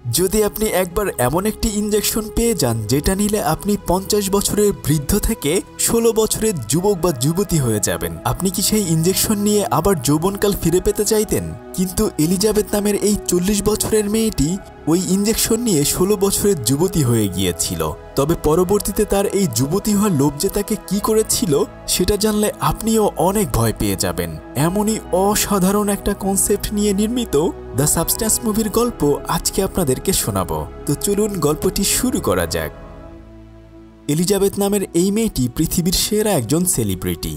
যদি আপনি একবার এমন একটি ইনজেকশন পেয়ে যান যেটা নিলে আপনি 50 বছরের বৃদ্ধ থেকে 16 বছরের যুবক বা যুবতী হয়ে যাবেন, আপনি কি সেই ইনজেকশন নিয়ে আবার যৌবনকাল ফিরে পেতে চাইতেন? কিন্তু এলিজাবেথ নামের এই 40 বছরের মেয়েটি ওই ইনজেকশন নিয়ে 16 বছরের যুবতী হয়ে গিয়েছিল। তবে পরবর্তীতে তার এই যুবতী হওয়ার লোভ যে তাকে কি করেছিল সেটা জানলে আপনিও অনেক ভয় পেয়ে যাবেন। এমনই অসাধারণ একটা কনসেপ্ট নিয়ে নির্মিত দ্য সাবস্ট্যান্স মুভির গল্প আজকে আপনাদেরকে শোনাবো। তো চলুন গল্পটি শুরু করা যাক। এলিজাবেথ নামের এই মেয়েটি পৃথিবীর সেরা একজন সেলিব্রিটি।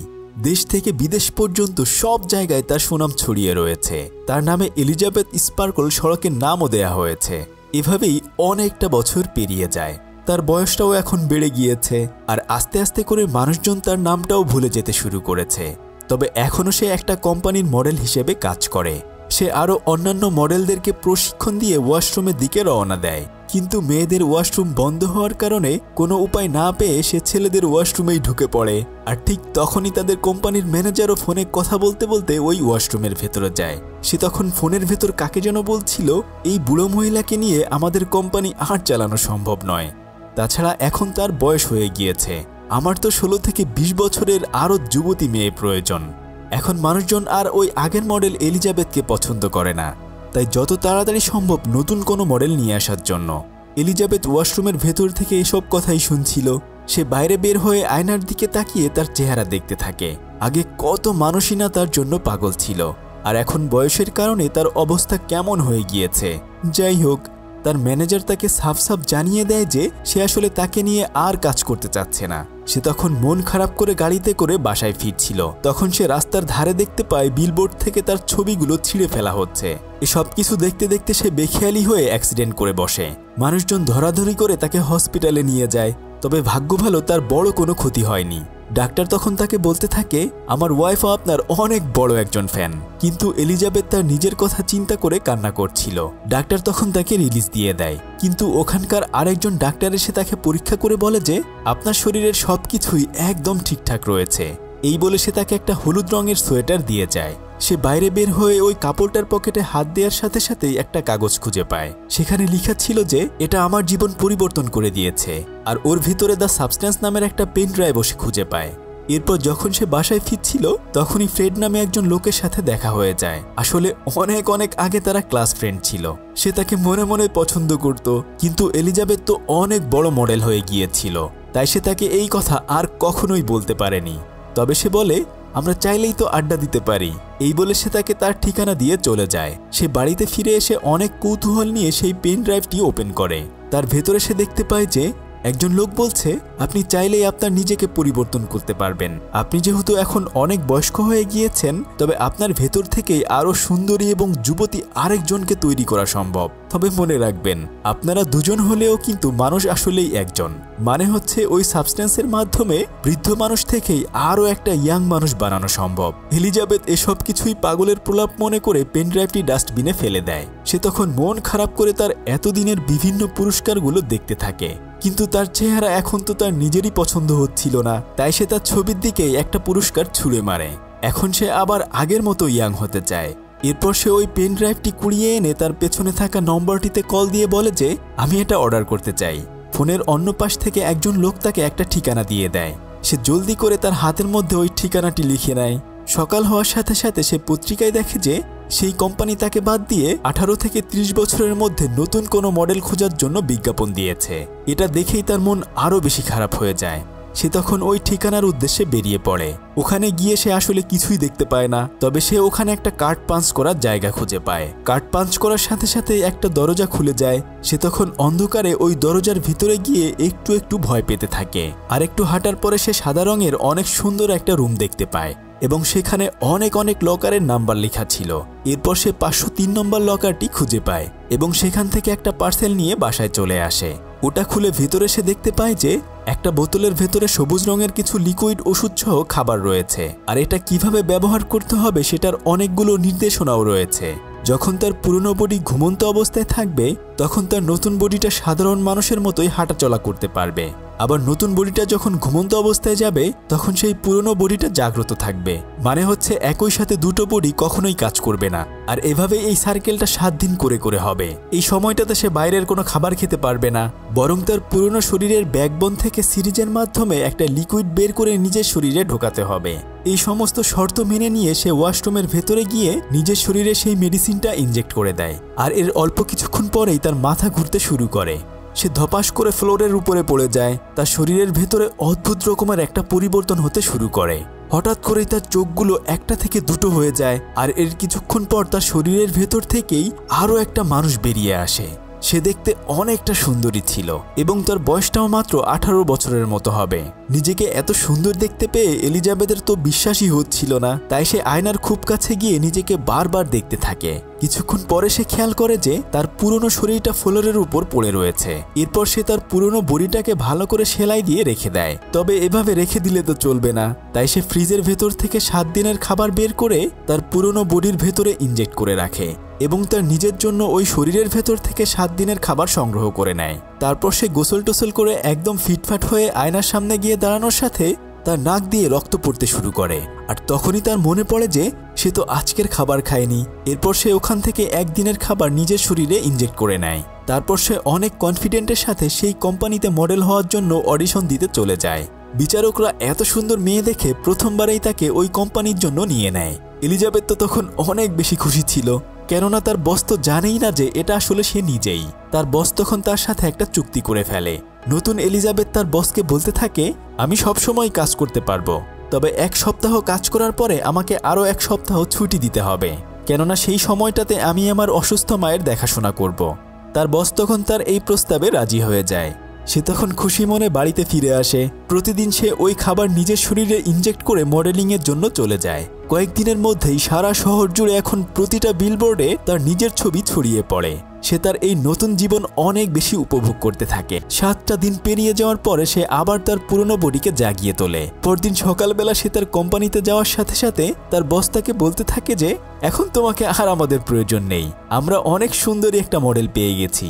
দেশ থেকে বিদেশ পর্যন্ত সব জায়গায় তার সুনাম ছড়িয়ে রয়েছে। তার নামে এলিজাবেথ স্পার্কল সড়কের নামও দেয়া হয়েছে। এভাবেই অনেকটা বছর পেরিয়ে যায়। তার বয়সটাও এখন বেড়ে গিয়েছে, আর আস্তে আস্তে করে মানুষজন তার নামটাও ভুলে যেতে শুরু করেছে। তবে এখনও সে একটা কোম্পানির মডেল হিসেবে কাজ করে। সে আরও অন্যান্য মডেলদেরকে প্রশিক্ষণ দিয়ে ওয়াশরুমের দিকে রওনা দেয়। কিন্তু মেয়েদের ওয়াশরুম বন্ধ হওয়ার কারণে কোনো উপায় না পেয়ে সে ছেলেদের ওয়াশরুমেই ঢুকে পড়ে। আর ঠিক তখনই তাদের কোম্পানির ম্যানেজারও ফোনে কথা বলতে বলতে ওই ওয়াশরুমের ভেতরে যায়। সে তখন ফোনের ভেতর কাকে যেন বলছিল, এই বুড়ো মহিলাকে নিয়ে আমাদের কোম্পানি আর চালানো সম্ভব নয়। তাছাড়া এখন তার বয়স হয়ে গিয়েছে। আমার তো 16 থেকে 20 বছরের আরও যুবতী মেয়ে প্রয়োজন। এখন মানুষজন আর ওই আগের মডেল এলিজাবেথকে পছন্দ করে না, তাই যত তাড়াতাড়ি সম্ভব নতুন কোনো মডেল নিয়ে আসার জন্য। এলিজাবেথ ওয়াশরুমের ভেতর থেকে এসব কথাই শুনছিল। সে বাইরে বের হয়ে আয়নার দিকে তাকিয়ে তার চেহারা দেখতে থাকে। আগে কত মানুষই না তার জন্য পাগল ছিল, আর এখন বয়সের কারণে তার অবস্থা কেমন হয়ে গিয়েছে। যাই হোক, তার ম্যানেজার তাকে সাফ সাফ জানিয়ে দেয় যে সে আসলে তাকে নিয়ে আর কাজ করতে চাচ্ছে না। সে তখন মন খারাপ করে গাড়িতে করে বাসায় ফিরছিল। তখন সে রাস্তার ধারে দেখতে পায় বিলবোর্ড থেকে তার ছবিগুলো ছিঁড়ে ফেলা হচ্ছে। এসব কিছু দেখতে দেখতে সে বেখেয়ালি হয়ে অ্যাক্সিডেন্ট করে বসে। মানুষজন ধরাধরি করে তাকে হসপিটালে নিয়ে যায়। তবে ভাগ্য ভালো, তার বড় কোনো ক্ষতি হয়নি। ডাক্তার তখন তাকে বলতে থাকে, আমার ওয়াইফও আপনার অনেক বড় একজন ফ্যান। কিন্তু এলিজাবেথ তার নিজের কথা চিন্তা করে কান্না করছিল। ডাক্তার তখন তাকে রিলিজ দিয়ে দেয়। কিন্তু ওখানকার আরেকজন ডাক্তার এসে তাকে পরীক্ষা করে বলে যে আপনার শরীরের সবকিছুই একদম ঠিকঠাক রয়েছে। এই বলে সে তাকে একটা হলুদ রঙের সোয়েটার দিয়ে যায়। সে বাইরে বের হয়ে ওই কাপড়টার পকেটে হাত দেওয়ার সাথে সাথেই একটা কাগজ খুঁজে পায়। সেখানে লেখা ছিল যে এটা আমার জীবন পরিবর্তন করে দিয়েছে। আর ওর ভিতরে দ্য সাবস্ট্যান্স নামের একটা পেন ড্রাইভ সে খুঁজে পায়। এরপর যখন সে বাসায় ফিরছিল তখনই ফ্রেড নামে একজন লোকের সাথে দেখা হয়ে যায়। আসলে অনেক অনেক আগে তারা ক্লাস ফ্রেন্ড ছিল। সে তাকে মনে মনে পছন্দ করত, কিন্তু এলিজাবেথ তো অনেক বড় মডেল হয়ে গিয়েছিল, তাই সে তাকে এই কথা আর কখনোই বলতে পারেনি। তবে সে বলে, আমরা চাইলেই তো আড্ডা দিতে পারি। এই বলে সে তাকে তার ঠিকানা দিয়ে চলে যায়। সে বাড়িতে ফিরে এসে অনেক কৌতূহল নিয়ে সেই পেন ড্রাইভটি ওপেন করে। তার ভেতরে সে দেখতে পায় যে একজন লোক বলছে, আপনি চাইলেই আপনার নিজেকে পরিবর্তন করতে পারবেন। আপনি যেহেতু এখন অনেক বয়স্ক হয়ে গিয়েছেন, তবে আপনার ভেতর থেকেই আরও সুন্দরী এবং যুবতী আরেকজনকে তৈরি করা সম্ভব। তবে মনে রাখবেন, আপনারা দুজন হলেও কিন্তু মানুষ আসলেই একজন। মানে হচ্ছে ওই সাবস্ট্যান্সের মাধ্যমে বৃদ্ধ মানুষ থেকেই আরও একটা ইয়াং মানুষ বানানো সম্ভব। এলিজাবেথ এসব কিছুই পাগলের প্রলাপ মনে করে পেন ড্রাইভটি ডাস্টবিনে ফেলে দেয়। সে তখন মন খারাপ করে তার এতদিনের বিভিন্ন পুরস্কারগুলো দেখতে থাকে। কিন্তু তার চেহারা এখন তো তার নিজেরই পছন্দ হচ্ছিল না, তাই সে তার ছবির দিকেই একটা পুরস্কার ছুঁড়ে মারে। এখন সে আবার আগের মতো ইয়াং হতে চায়। এরপর সে ওই পেন ড্রাইভটি কুড়িয়ে এনে তার পেছনে থাকা নম্বরটিতে কল দিয়ে বলে যে আমি এটা অর্ডার করতে চাই। ফোনের অন্য পাশ থেকে একজন লোক তাকে একটা ঠিকানা দিয়ে দেয়। সে জলদি করে তার হাতের মধ্যে ওই ঠিকানাটি লিখে নেয়। সকাল হওয়ার সাথে সাথে সে পত্রিকায় দেখে যে সেই কোম্পানি তাকে বাদ দিয়ে 18 থেকে 30 বছরের মধ্যে নতুন কোনো মডেল খোঁজার জন্য বিজ্ঞাপন দিয়েছে। এটা দেখেই তার মন আরও বেশি খারাপ হয়ে যায়। সে তখন ওই ঠিকানার উদ্দেশ্যে বেরিয়ে পড়ে। ওখানে গিয়ে সে আসলে কিছুই দেখতে পায় না, তবে সে ওখানে একটা কার্ড পাঞ্চ করার জায়গা খুঁজে পায়। কার্ড পাঞ্চ করার সাথে সাথে একটা দরজা খুলে যায়। সে তখন অন্ধকারে ওই দরজার ভিতরে গিয়ে একটু একটু ভয় পেতে থাকে। আর একটু হাঁটার পরে সে সাদা রঙের অনেক সুন্দর একটা রুম দেখতে পায় এবং সেখানে অনেক অনেক লকারের নাম্বার লেখা ছিল। এরপর সে 503 নম্বর লকারটি খুঁজে পায় এবং সেখান থেকে একটা পার্সেল নিয়ে বাসায় চলে আসে। ওটা খুলে ভেতরে সে দেখতে পায় যে একটা বোতলের ভেতরে সবুজ রঙের কিছু লিকুইড ওষুধ সহ খাবার রয়েছে। আর এটা কিভাবে ব্যবহার করতে হবে সেটার অনেকগুলো নির্দেশনাও রয়েছে। যখন তার পুরনো বডি ঘুমন্ত অবস্থায় থাকবে তখন তার নতুন বডিটা সাধারণ মানুষের মতোই হাঁটাচলা করতে পারবে। আবার নতুন বডিটা যখন ঘুমন্ত অবস্থায় যাবে তখন সেই পুরনো বডিটা জাগ্রত থাকবে। মানে হচ্ছে একই সাথে দুটো বডি কখনোই কাজ করবে না। আর এভাবে এই সার্কেলটা 7 দিন করে করে হবে। এই সময়টাতে সে বাইরের কোনো খাবার খেতে পারবে না, বরং তার পুরনো শরীরের ব্যাকবোন থেকে সিরিজের মাধ্যমে একটা লিকুইড বের করে নিজের শরীরে ঢোকাতে হবে। এই সমস্ত শর্ত মেনে নিয়ে সে ওয়াশরুমের ভেতরে গিয়ে নিজের শরীরে সেই মেডিসিনটা ইনজেক্ট করে দেয়। আর এর অল্প কিছুক্ষণ পরেই তার মাথা ঘুরতে শুরু করে। সে ধপাস করে ফ্লোরের উপরে পড়ে যায়। তার শরীরের ভেতরে অদ্ভুত রকমের একটা পরিবর্তন হতে শুরু করে। হঠাৎ করেই তার চোখগুলো একটা থেকে দুটো হয়ে যায়। আর এর কিছুক্ষণ পর তার শরীরের ভেতর থেকেই আরও একটা মানুষ বেরিয়ে আসে। সে দেখতে অনেকটা সুন্দরী ছিল এবং তার বয়সটাও মাত্র 18 বছরের মতো হবে। নিজেকে এত সুন্দর দেখতে পেয়ে এলিজাবেথের তো বিশ্বাসই হচ্ছিল না। তাই সে আয়নার খুব কাছে গিয়ে নিজেকে বারবার দেখতে থাকে। কিছুক্ষণ পরে সে খেয়াল করে যে তার পুরনো শরীরটা ফ্লোরের উপর পড়ে রয়েছে। এরপর সে তার পুরনো বডিটাকে ভালো করে সেলাই দিয়ে রেখে দেয়। তবে এভাবে রেখে দিলে তো চলবে না, তাই সে ফ্রিজের ভেতর থেকে 7 দিনের খাবার বের করে তার পুরনো বডির ভেতরে ইনজেক্ট করে রাখে এবং তার নিজের জন্য ওই শরীরের ভেতর থেকে 7 দিনের খাবার সংগ্রহ করে নেয়। তারপর সে গোসল টোসল করে একদম ফিটফাট হয়ে আয়নার সামনে গিয়ে দাঁড়ানোর সাথে তার নাক দিয়ে রক্ত পড়তে শুরু করে। আর তখনই তার মনে পড়ে যে সে তো আজকের খাবার খায়নি। এরপর সে ওখান থেকে 1 দিনের খাবার নিজের শরীরে ইনজেক্ট করে নেয়। তারপর সে অনেক কনফিডেন্টের সাথে সেই কোম্পানিতে মডেল হওয়ার জন্য অডিশন দিতে চলে যায়। বিচারকরা এত সুন্দর মেয়ে দেখে প্রথমবারেই তাকে ওই কোম্পানির জন্য নিয়ে নেয়। এলিজাবেথ তো তখন অনেক বেশি খুশি ছিল, কেননা তার বস তো জানেই না যে এটা আসলে সে নিজেই। তার বস তখন তার সাথে একটা চুক্তি করে ফেলে। নতুন এলিজাবেথ তার বসকে বলতে থাকে, আমি সবসময় কাজ করতে পারবো, তবে 1 সপ্তাহ কাজ করার পরে আমাকে আরও 1 সপ্তাহ ছুটি দিতে হবে, কেননা সেই সময়টাতে আমি আমার অসুস্থ মায়ের দেখাশোনা করব। তার বস তখন তার এই প্রস্তাবে রাজি হয়ে যায়। সে তখন খুশি মনে বাড়িতে ফিরে আসে। প্রতিদিন সে ওই খাবার নিজের শরীরে ইনজেক্ট করে মডেলিংয়ের জন্য চলে যায়। কয়েকদিনের মধ্যেই সারা শহর জুড়ে এখন প্রতিটা বিলবোর্ডে তার নিজের ছবি ছড়িয়ে পড়ে। সে তার এই নতুন জীবন অনেক বেশি উপভোগ করতে থাকে। 7টা দিন পেরিয়ে যাওয়ার পরে সে আবার তার পুরনো বডিকে জাগিয়ে তোলে। পরদিন সকালবেলা সে তার কোম্পানিতে যাওয়ার সাথে সাথে তার বস তাকে বলতে থাকে যে এখন তোমাকে আর আমাদের প্রয়োজন নেই, আমরা অনেক সুন্দরী একটা মডেল পেয়ে গেছি।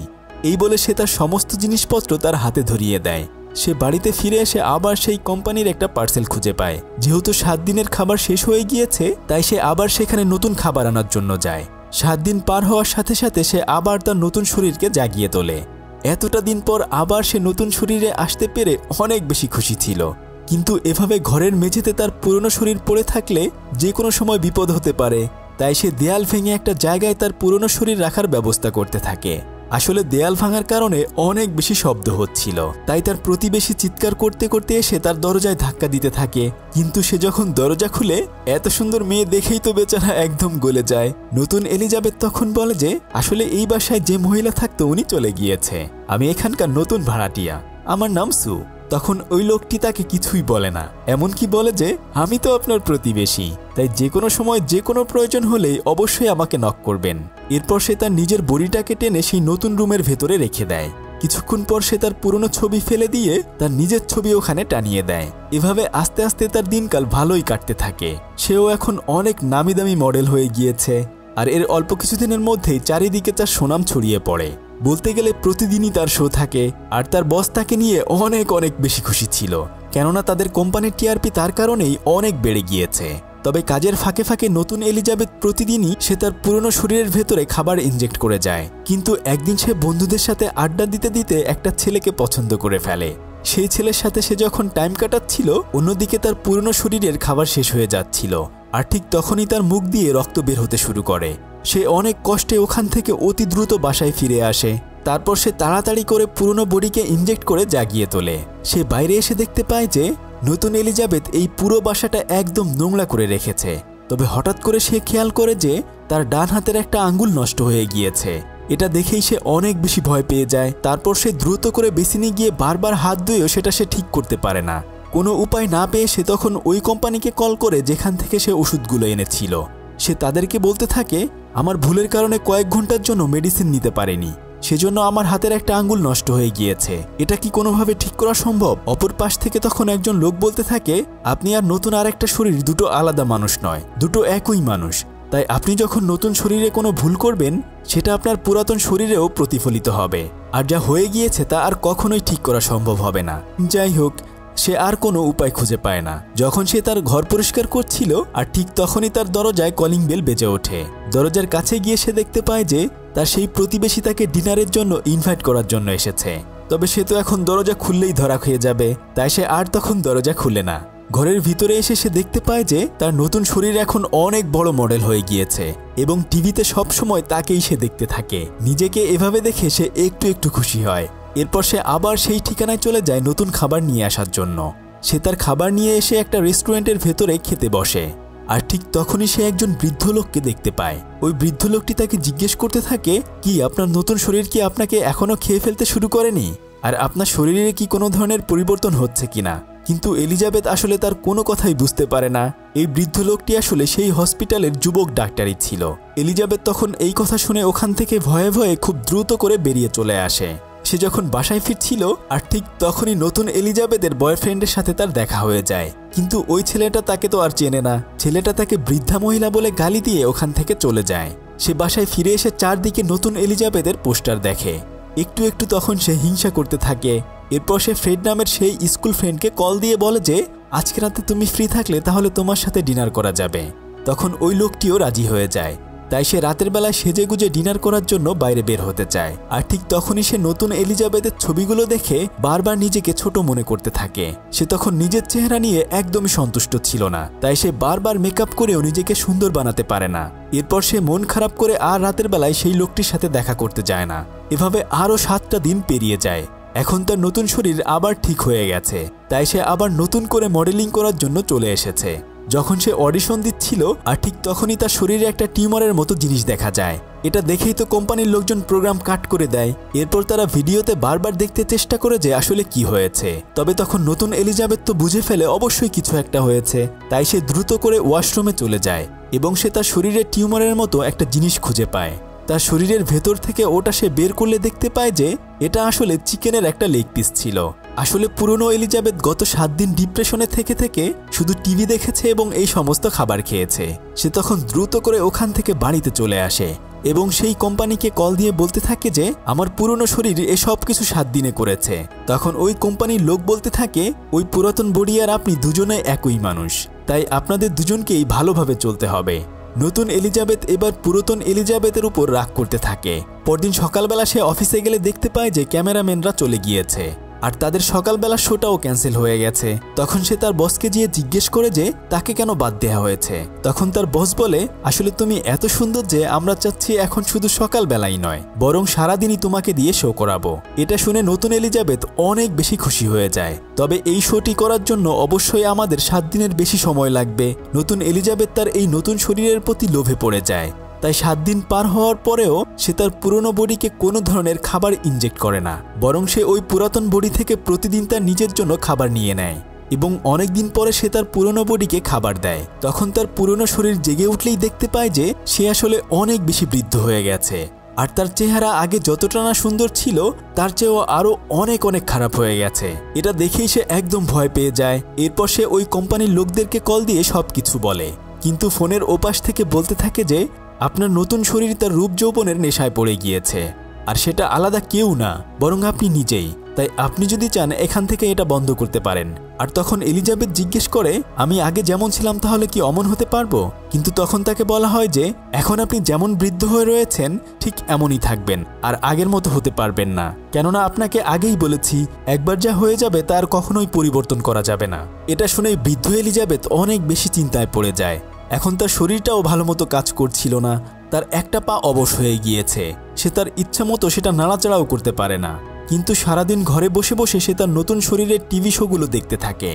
এই বলে সে তার সমস্ত জিনিসপত্র তার হাতে ধরিয়ে দেয়। সে বাড়িতে ফিরে এসে আবার সেই কোম্পানির একটা পার্সেল খুঁজে পায়। যেহেতু 7 দিনের খাবার শেষ হয়ে গিয়েছে, তাই সে আবার সেখানে নতুন খাবার আনার জন্য যায়। 7 দিন পার হওয়ার সাথে সাথে সে আবার তার নতুন শরীরকে জাগিয়ে তোলে। এতটা দিন পর আবার সে নতুন শরীরে আসতে পেরে অনেক বেশি খুশি ছিল। কিন্তু এভাবে ঘরের মেঝেতে তার পুরনো শরীর পড়ে থাকলে যে কোনো সময় বিপদ হতে পারে, তাই সে দেয়াল ভেঙে একটা জায়গায় তার পুরনো শরীর রাখার ব্যবস্থা করতে থাকে। আসলে দেয়াল ভাঙার কারণে অনেক বেশি শব্দ হচ্ছিল, তাই তার প্রতিবেশী চিৎকার করতে করতে এসে তার দরজায় ধাক্কা দিতে থাকে। কিন্তু সে যখন দরজা খুলে এত সুন্দর মেয়ে দেখেই তো বেচারা একদম গলে যায়। নতুন এলিজাবেথ তখন বলে যে আসলে এই বাসায় যে মহিলা থাকতো উনি চলে গিয়েছে, আমি এখানকার নতুন ভাড়াটিয়া, আমার নাম সু। তখন ওই লোকটি তাকে কিছুই বলে না, এমনকি বলে যে আমি তো আপনার প্রতিবেশী, তাই যে কোনো সময় যে কোনো প্রয়োজন হলেই অবশ্যই আমাকে নক করবেন। এরপর সে তার নিজের বডিটাকে টেনে সেই নতুন রুমের ভেতরে রেখে দেয়। কিছুক্ষণ পর সে তার পুরনো ছবি ফেলে দিয়ে তার নিজের ছবি ওখানে টানিয়ে দেয়। এভাবে আস্তে আস্তে তার দিনকাল ভালোই কাটতে থাকে। সেও এখন অনেক নামি দামি মডেল হয়ে গিয়েছে। আর এর অল্প কিছুদিনের মধ্যেই চারিদিকে তার সুনাম ছড়িয়ে পড়ে। বলতে গেলে প্রতিদিনই তার শো থাকে। আর তার বস তাকে নিয়ে অনেক অনেক বেশি খুশি ছিল, কেননা তাদের কোম্পানির টিআরপি তার কারণেই অনেক বেড়ে গিয়েছে। তবে কাজের ফাঁকে ফাঁকে নতুন এলিজাবেথ প্রতিদিনই সে তার পুরনো শরীরের ভেতরে খাবার ইনজেক্ট করে যায়। কিন্তু একদিন সে বন্ধুদের সাথে আড্ডা দিতে দিতে একটা ছেলেকে পছন্দ করে ফেলে। সেই ছেলের সাথে সে যখন টাইম কাটাচ্ছিল, অন্যদিকে তার পুরনো শরীরের খাবার শেষ হয়ে যাচ্ছিল। আর ঠিক তখনই তার মুখ দিয়ে রক্ত বের হতে শুরু করে। সে অনেক কষ্টে ওখান থেকে অতি দ্রুত বাসায় ফিরে আসে। তারপর সে তাড়াতাড়ি করে পুরনো বডিকে ইনজেক্ট করে জাগিয়ে তোলে। সে বাইরে এসে দেখতে পায় যে নতুন এলিজাবেথ এই পুরো বাসাটা একদম নোংরা করে রেখেছে। তবে হঠাৎ করে সে খেয়াল করে যে তার ডান হাতের একটা আঙ্গুল নষ্ট হয়ে গিয়েছে। এটা দেখেই সে অনেক বেশি ভয় পেয়ে যায়। তারপর সে দ্রুত করে বেসিনে গিয়ে বারবার হাত ধুয়েও সেটা সে ঠিক করতে পারে না। কোনো উপায় না পেয়ে সে তখন ওই কোম্পানিকে কল করে যেখান থেকে সে ওষুধগুলো এনেছিল, সে তাদেরকে বলতে থাকে আমার ভুলের কারণে কয়েক ঘন্টার জন্য মেডিসিন নিতে পারেনি, সেজন্য আমার হাতের একটা আঙ্গুল নষ্ট হয়ে গিয়েছে, এটা কি কোনোভাবে ঠিক করা সম্ভব? অপর পাশ থেকে তখন একজন লোক বলতে থাকে আপনি আর নতুন আর একটা শরীর দুটো আলাদা মানুষ নয়, দুটো একই মানুষ। তাই আপনি যখন নতুন শরীরে কোনো ভুল করবেন সেটা আপনার পুরাতন শরীরেও প্রতিফলিত হবে, আর যা হয়ে গিয়েছে তা আর কখনোই ঠিক করা সম্ভব হবে না। যাই হোক, সে আর কোনো উপায় খুঁজে পায় না। যখন সে তার ঘর পরিষ্কার করছিল আর ঠিক তখনই তার দরজায় কলিং বেল বেজে ওঠে। দরজার কাছে গিয়ে সে দেখতে পায় যে তার সেই প্রতিবেশী তাকে ডিনারের জন্য ইনভাইট করার জন্য এসেছে। তবে সে তো এখন দরজা খুললেই ধরা খেয়ে যাবে, তাই সে আর তখন দরজা খুলে না। ঘরের ভিতরে এসে সে দেখতে পায় যে তার নতুন শরীর এখন অনেক বড় মডেল হয়ে গিয়েছে এবং টিভিতে সবসময় তাকেই সে দেখতে থাকে। নিজেকে এভাবে দেখে সে একটু একটু খুশি হয়। এরপর সে আবার সেই ঠিকানায় চলে যায় নতুন খাবার নিয়ে আসার জন্য। সে তার খাবার নিয়ে এসে একটা রেস্টুরেন্টের ভেতরে খেতে বসে, আর ঠিক তখনই সে একজন বৃদ্ধ লোককে দেখতে পায়। ওই বৃদ্ধ লোকটি তাকে জিজ্ঞেস করতে থাকে, কি আপনার নতুন শরীর কি আপনাকে এখনো খেয়ে ফেলতে শুরু করেনি, আর আপনার শরীরে কি কোনো ধরনের পরিবর্তন হচ্ছে কিনা। কিন্তু এলিজাবেথ আসলে তার কোনো কথাই বুঝতে পারে না। এই বৃদ্ধ লোকটি আসলে সেই হসপিটালের যুবক ডাক্তারই ছিল। এলিজাবেথ তখন এই কথা শুনে ওখান থেকে ভয়ে ভয়ে খুব দ্রুত করে বেরিয়ে চলে আসে। সে যখন বাসায় ফিরছিল আর ঠিক তখনই নতুন এলিজাবেথের বয়ফ্রেন্ডের সাথে তার দেখা হয়ে যায়। কিন্তু ওই ছেলেটা তাকে তো আর চেনে না। ছেলেটা তাকে বৃদ্ধা মহিলা বলে গালি দিয়ে ওখান থেকে চলে যায়। সে বাসায় ফিরে এসে চারদিকে নতুন এলিজাবেথের পোস্টার দেখে। একটু একটু তখন সে হিংসা করতে থাকে। এরপর সে ফ্রেড নামের সেই স্কুল ফ্রেন্ডকে কল দিয়ে বলে যে আজকে রাতে তুমি ফ্রি থাকলে তাহলে তোমার সাথে ডিনার করা যাবে। তখন ওই লোকটিও রাজি হয়ে যায়। তাই সে রাতের বেলায় সেজে গুজে ডিনার করার জন্য বাইরে বের হতে চায়। আর ঠিক তখনই সে নতুন এলিজাবেথের ছবিগুলো দেখে বারবার নিজেকে ছোট মনে করতে থাকে। সে তখন নিজের চেহারা নিয়ে একদমই সন্তুষ্ট ছিল না, তাই সে বারবার মেকআপ করেও নিজেকে সুন্দর বানাতে পারে না। এরপর সে মন খারাপ করে আর রাতের বেলায় সেই লোকটির সাথে দেখা করতে যায় না। এভাবে আরও 7টা দিন পেরিয়ে যায়। এখন তার নতুন শরীর আবার ঠিক হয়ে গেছে, তাই সে আবার নতুন করে মডেলিং করার জন্য চলে এসেছে। যখন সে অডিশন দিচ্ছিল আর ঠিক তখনই তার শরীরে একটা টিউমারের মতো জিনিস দেখা যায়। এটা দেখেই তো কোম্পানির লোকজন প্রোগ্রাম কাট করে দেয়। এরপর তারা ভিডিওতে বারবার দেখতে চেষ্টা করে যে আসলে কি হয়েছে। তবে তখন নতুন এলিজাবেথ তো বুঝে ফেলে অবশ্যই কিছু একটা হয়েছে, তাই সে দ্রুত করে ওয়াশরুমে চলে যায় এবং সে তার শরীরে টিউমারের মতো একটা জিনিস খুঁজে পায়। তার শরীরের ভেতর থেকে ওটা সে বের করলে দেখতে পায় যে এটা আসলে চিকেনের একটা লেগ পিস ছিল। আসলে পুরনো এলিজাবেথ গত 7 দিন ডিপ্রেশনে থেকে থেকে শুধু টিভি দেখেছে এবং এই সমস্ত খাবার খেয়েছে। সে তখন দ্রুত করে ওখান থেকে বাড়িতে চলে আসে এবং সেই কোম্পানিকে কল দিয়ে বলতে থাকে যে আমার পুরনো শরীর এসব কিছু 7 দিনে করেছে। তখন ওই কোম্পানির লোক বলতে থাকে ওই পুরাতন বডি আর আপনি দুজনে একই মানুষ, তাই আপনাদের দুজনকেই ভালোভাবে চলতে হবে। নতুন এলিজাবেথ এবার পুরাতন এলিজাবেথের উপর রাগ করতে থাকে। পরদিন সকালবেলা সে অফিসে গেলে দেখতে পায় যে ক্যামেরাম্যানরা চলে গিয়েছে আর তাদের সকালবেলা শোটাও ক্যান্সেল হয়ে গেছে। তখন সে তার বসকে গিয়ে জিজ্ঞেস করে যে তাকে কেন বাদ দেওয়া হয়েছে। তখন তার বস বলে আসলে তুমি এত সুন্দর যে আমরা চাচ্ছি এখন শুধু সকালবেলাই নয় বরং সারাদিনই তোমাকে দিয়ে শো করাবো। এটা শুনে নতুন এলিজাবেথ অনেক বেশি খুশি হয়ে যায়। তবে এই শোটি করার জন্য অবশ্যই আমাদের 7 দিনের বেশি সময় লাগবে। নতুন এলিজাবেথ তার এই নতুন শরীরের প্রতি লোভে পড়ে যায়। তাই 7 দিন পার হওয়ার পরেও সে তার পুরনো বডিকে কোনো ধরনের খাবার ইনজেক্ট করে না, বরং সে ওই পুরাতন বডি থেকে প্রতিদিন তার নিজের জন্য খাবার নিয়ে নেয় এবং অনেক দিন পরে সে তার পুরনো বডিকে খাবার দেয়। তখন তার পুরনো শরীর জেগে উঠলেই দেখতে পায় যে সে আসলে অনেক বেশি বৃদ্ধ হয়ে গেছে আর তার চেহারা আগে যতটা না সুন্দর ছিল তার চেয়েও আরও অনেক অনেক খারাপ হয়ে গেছে। এটা দেখেই সে একদম ভয় পেয়ে যায়। এরপর সে ওই কোম্পানির লোকদেরকে কল দিয়ে সব কিছু বলে, কিন্তু ফোনের ওপাশ থেকে বলতে থাকে যে আপনার নতুন শরীর তার রূপ যৌবনের নেশায় পড়ে গিয়েছে আর সেটা আলাদা কেউ না বরং আপনি নিজেই। তাই আপনি যদি চান এখান থেকে এটা বন্ধ করতে পারেন। আর তখন এলিজাবেথ জিজ্ঞেস করে আমি আগে যেমন ছিলাম তাহলে কি অমন হতে পারবো। কিন্তু তখন তাকে বলা হয় যে এখন আপনি যেমন বৃদ্ধ হয়ে রয়েছেন ঠিক এমনই থাকবেন আর আগের মতো হতে পারবেন না, কেননা আপনাকে আগেই বলেছি একবার যা হয়ে যাবে তার কখনোই পরিবর্তন করা যাবে না। এটা শুনে বৃদ্ধ এলিজাবেথ অনেক বেশি চিন্তায় পড়ে যায়। এখন তার শরীরটাও ভালো মতো কাজ করছিল না, তার একটা পা অবশ হয়ে গিয়েছে। সে তার ইচ্ছা মতো সেটা নাড়াচাড়াও করতে পারে না। কিন্তু সারাদিন ঘরে বসে বসে সে তার নতুন শরীরের টিভি শোগুলো দেখতে থাকে।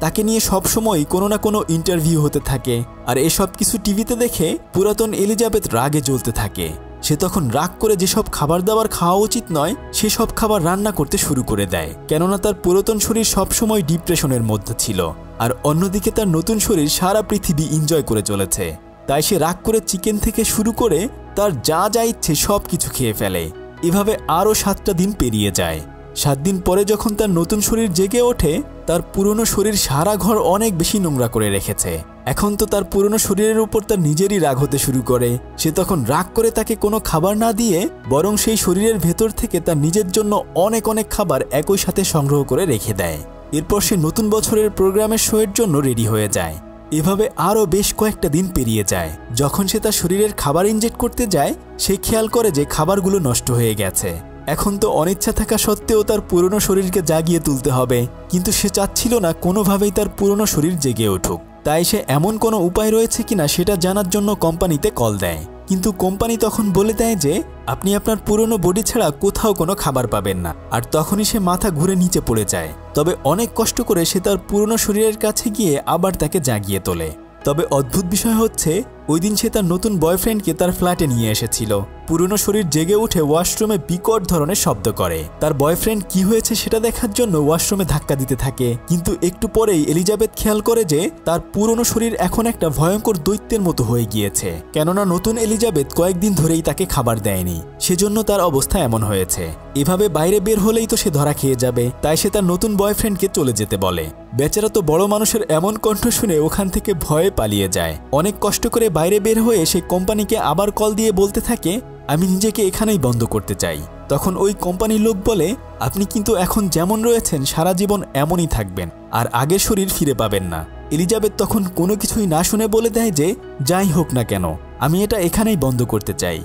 তাকে নিয়ে সবসময় কোনো না কোনো ইন্টারভিউ হতে থাকে আর এসব কিছু টিভিতে দেখে পুরাতন এলিজাবেথ রাগে জ্বলতে থাকে। সে তখন রাগ করে যেসব খাবার দাবার খাওয়া উচিত নয় সেসব খাবার রান্না করতে শুরু করে দেয়, কেননা তার পুরাতন শরীর সবসময় ডিপ্রেশনের মধ্যে ছিল আর অন্যদিকে তার নতুন শরীর সারা পৃথিবী এনজয় করে চলেছে। তাই সে রাগ করে চিকেন থেকে শুরু করে তার যা যা ইচ্ছে সব কিছু খেয়ে ফেলে। এভাবে আরও 7টা দিন পেরিয়ে যায়। 7 দিন পরে যখন তার নতুন শরীর জেগে ওঠে তার পুরনো শরীর সারা ঘর অনেক বেশি নোংরা করে রেখেছে। এখন তো তার পুরনো শরীরের উপর তার নিজেরই রাগ হতে শুরু করে। সে তখন রাগ করে তাকে কোনো খাবার না দিয়ে বরং সেই শরীরের ভেতর থেকে তার নিজের জন্য অনেক অনেক খাবার একই সাথে সংগ্রহ করে রেখে দেয়। এরপর সে নতুন বছরের প্রোগ্রামের শোয়ের জন্য রেডি হয়ে যায়। এভাবে আরও বেশ কয়েকটা দিন পেরিয়ে যায়। যখন সে তার শরীরের খাবার ইনজেক্ট করতে যায়, সে খেয়াল করে যে খাবারগুলো নষ্ট হয়ে গেছে। এখন তো অনিচ্ছা থাকা সত্ত্বেও তার পুরনো শরীরকে জাগিয়ে তুলতে হবে, কিন্তু সে চাচ্ছিল না কোনোভাবেই তার পুরনো শরীর জেগে উঠুক। তাই সে এমন কোনো উপায় রয়েছে কিনা সেটা জানার জন্য কোম্পানিতে কল দেয়। কিন্তু কোম্পানি তখন বলে দেয় যে আপনি আপনার পুরনো বডি ছাড়া কোথাও কোনো খাবার পাবেন না। আর তখনই সে মাথা ঘুরে নিচে পড়ে যায়। তবে অনেক কষ্ট করে সে তার পুরনো শরীরের কাছে গিয়ে আবার তাকে জাগিয়ে তোলে। তবে অদ্ভুত বিষয় হচ্ছে, ওই দিন সে তার নতুন বয়ফ্রেন্ডকে তার ফ্ল্যাটে নিয়ে এসেছিল। পুরনো শরীর জেগে উঠে ওয়াশরুমে বিকট ধরনের শব্দ করে। তার বয়ফ্রেন্ড কি হয়েছে সেটা দেখার জন্য ওয়াশরুমে ধাক্কা দিতে থাকে। কিন্তু একটু পরেই এলিজাবেথ খেয়াল করে যে তার পুরনো শরীর এখন একটা ভয়ঙ্কর দৈত্যের মতো হয়ে গিয়েছে, কেননা নতুন এলিজাবেথ কয়েকদিন ধরেই তাকে খাবার দেয়নি, সেজন্য তার অবস্থা এমন হয়েছে। এভাবে বাইরে বের হলেই তো সে ধরা খেয়ে যাবে, তাই সে তার নতুন বয়ফ্রেন্ডকে চলে যেতে বলে। বেচারা তো বড় মানুষের এমন কণ্ঠ শুনে ওখান থেকে ভয়ে পালিয়ে যায়। অনেক কষ্ট করে বাইরে বের হয়ে সে কোম্পানিকে আবার কল দিয়ে বলতে থাকে, আমি নিজেকে এখানেই বন্ধ করতে চাই। তখন ওই কোম্পানির লোক বলে, আপনি কিন্তু এখন যেমন রয়েছেন সারা জীবন এমনই থাকবেন, আর আগের শরীর ফিরে পাবেন না। এলিজাবেথ তখন কোনো কিছুই না শুনে বলে দেয় যে যাই হোক না কেন আমি এটা এখানেই বন্ধ করতে চাই।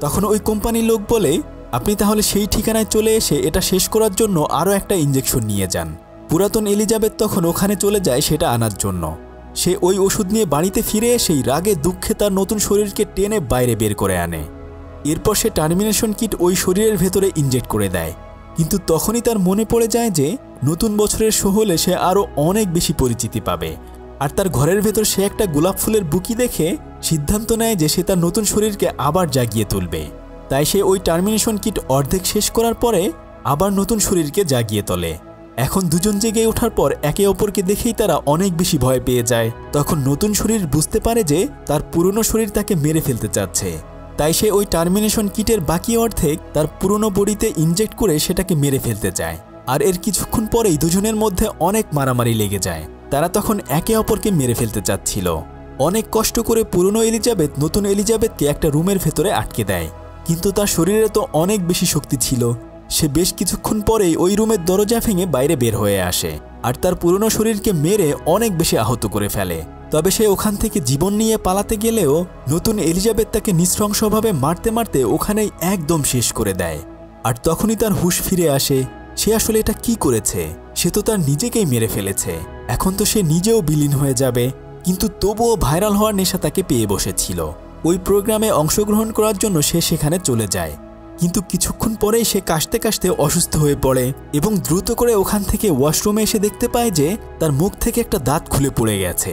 তখন ওই কোম্পানির লোক বলে, আপনি তাহলে সেই ঠিকানায় চলে এসে এটা শেষ করার জন্য আরও একটা ইঞ্জেকশন নিয়ে যান। পুরাতন এলিজাবেথ তখন ওখানে চলে যায় সেটা আনার জন্য। সে ওই ওষুধ নিয়ে বাড়িতে ফিরে এসেই রাগে দুঃখে তার নতুন শরীরকে টেনে বাইরে বের করে আনে। এরপর সে টার্মিনেশন কিট ওই শরীরের ভেতরে ইনজেক্ট করে দেয়। কিন্তু তখনই তার মনে পড়ে যায় যে নতুন বছরের শো হলে সে আরও অনেক বেশি পরিচিতি পাবে। আর তার ঘরের ভেতর সে একটা গোলাপ ফুলের বুকি দেখে সিদ্ধান্ত নেয় যে সে তার নতুন শরীরকে আবার জাগিয়ে তুলবে। তাই সে ওই টার্মিনেশন কিট অর্ধেক শেষ করার পরে আবার নতুন শরীরকে জাগিয়ে তোলে। এখন দুজন জেগে ওঠার পর একে অপরকে দেখেই তারা অনেক বেশি ভয় পেয়ে যায়। তখন নতুন শরীর বুঝতে পারে যে তার পুরনো শরীর তাকে মেরে ফেলতে চাচ্ছে। তাই সে ওই টার্মিনেশন কিটের বাকি অর্ধেক তার পুরনো বডিতে ইনজেক্ট করে সেটাকে মেরে ফেলতে চায়। আর এর কিছুক্ষণ পরেই দুজনের মধ্যে অনেক মারামারি লেগে যায়। তারা তখন একে অপরকে মেরে ফেলতে চাচ্ছিল। অনেক কষ্ট করে পুরনো এলিজাবেথ নতুন এলিজাবেথকে একটা রুমের ভেতরে আটকে দেয়, কিন্তু তার শরীরে তো অনেক বেশি শক্তি ছিল। সে বেশ কিছুক্ষণ পরেই ওই রুমের দরজা ভেঙে বাইরে বের হয়ে আসে আর তার পুরনো শরীরকে মেরে অনেক বেশি আহত করে ফেলে। তবে সে ওখান থেকে জীবন নিয়ে পালাতে গেলেও নতুন এলিজাবেথ তাকে নৃশংসভাবে মারতে মারতে ওখানেই একদম শেষ করে দেয়। আর তখনই তার হুঁশ ফিরে আসে। সে আসলে এটা কি করেছে? সে তো তার নিজেকেই মেরে ফেলেছে। এখন তো সে নিজেও বিলীন হয়ে যাবে। কিন্তু তবুও ভাইরাল হওয়ার নেশা তাকে পেয়ে বসেছিল। ওই প্রোগ্রামে অংশগ্রহণ করার জন্য সে সেখানে চলে যায়। কিন্তু কিছুক্ষণ পরেই সে কাশতে কাশতে অসুস্থ হয়ে পড়ে এবং দ্রুত করে ওখান থেকে ওয়াশরুমে এসে দেখতে পায় যে তার মুখ থেকে একটা দাঁত খুলে পড়ে গেছে।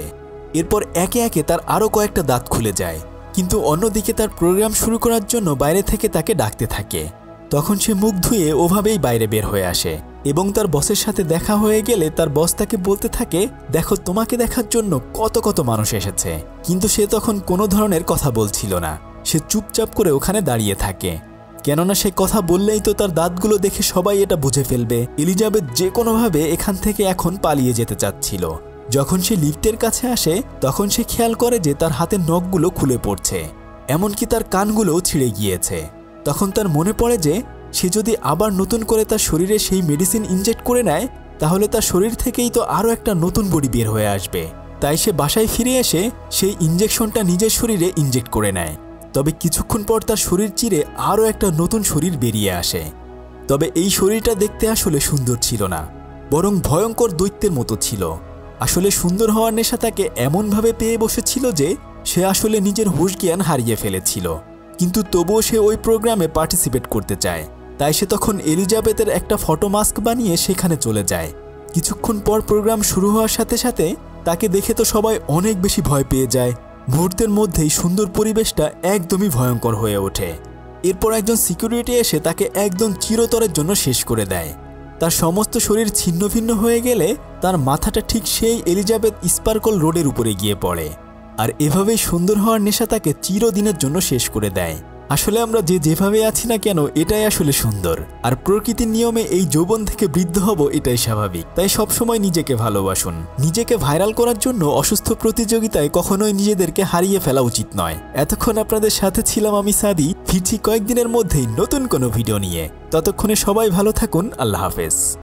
এরপর একে একে তার আরও কয়েকটা দাঁত খুলে যায়। কিন্তু অন্যদিকে তার প্রোগ্রাম শুরু করার জন্য বাইরে থেকে তাকে ডাকতে থাকে। তখন সে মুখ ধুয়ে ওভাবেই বাইরে বের হয়ে আসে এবং তার বসের সাথে দেখা হয়ে গেলে তার বস তাকে বলতে থাকে, দেখো তোমাকে দেখার জন্য কত কত মানুষ এসেছে। কিন্তু সে তখন কোনো ধরনের কথা বলছিল না। সে চুপচাপ করে ওখানে দাঁড়িয়ে থাকে, কেননা সে কথা বললেই তো তার দাঁতগুলো দেখে সবাই এটা বুঝে ফেলবে এলিজাবেথ যে কোনোভাবে এখান থেকে এখন পালিয়ে যেতে চাচ্ছিল। যখন সে লিফটের কাছে আসে তখন সে খেয়াল করে যে তার হাতের নখগুলো খুলে পড়ছে, এমনকি তার কানগুলোও ছিঁড়ে গিয়েছে। তখন তার মনে পড়ে যে সে যদি আবার নতুন করে তার শরীরে সেই মেডিসিন ইনজেক্ট করে নেয় তাহলে তার শরীর থেকেই তো আরও একটা নতুন বডি বের হয়ে আসবে। তাই সে বাসায় ফিরে এসে সেই ইনজেকশনটা নিজের শরীরে ইনজেক্ট করে নেয়। তবে কিছুক্ষণ পর তার শরীর চিরে আরও একটা নতুন শরীর বেরিয়ে আসে। তবে এই শরীরটা দেখতে আসলে সুন্দর ছিল না, বরং ভয়ঙ্কর দৈত্যের মতো ছিল। আসলে সুন্দর হওয়ার নেশা তাকে এমনভাবে পেয়ে বসেছিল যে সে আসলে নিজের হুঁশ জ্ঞান হারিয়ে ফেলেছিল। কিন্তু তবুও সে ওই প্রোগ্রামে পার্টিসিপেট করতে চায়। তাই সে তখন এলিজাবেথের একটা ফটো মাস্ক বানিয়ে সেখানে চলে যায়। কিছুক্ষণ পর প্রোগ্রাম শুরু হওয়ার সাথে সাথে তাকে দেখে তো সবাই অনেক বেশি ভয় পেয়ে যায়। মুহূর্তের মধ্যেই সুন্দর পরিবেশটা একদমই ভয়ঙ্কর হয়ে ওঠে। এরপর একজন সিকিউরিটি এসে তাকে একদম চিরতরের জন্য শেষ করে দেয়। তার সমস্ত শরীর ছিন্ন ভিন্ন হয়ে গেলে তার মাথাটা ঠিক সেই এলিজাবেথ স্পার্কল রোডের উপরে গিয়ে পড়ে। আর এভাবেই সুন্দর হওয়ার নেশা তাকে চিরদিনের জন্য শেষ করে দেয়। আসলে আমরা যে যেভাবে আছি না কেন এটাই আসলে সুন্দর, আর প্রকৃতির নিয়মে এই যৌবন থেকে বৃদ্ধ হব এটাই স্বাভাবিক। তাই সবসময় নিজেকে ভালোবাসুন। নিজেকে ভাইরাল করার জন্য অসুস্থ প্রতিযোগিতায় কখনোই নিজেদেরকে হারিয়ে ফেলা উচিত নয়। এতক্ষণ আপনাদের সাথে ছিলাম আমি সাদি। ফিরছি কয়েকদিনের মধ্যেই নতুন কোনো ভিডিও নিয়ে। ততক্ষণে সবাই ভালো থাকুন। আল্লাহ হাফেজ।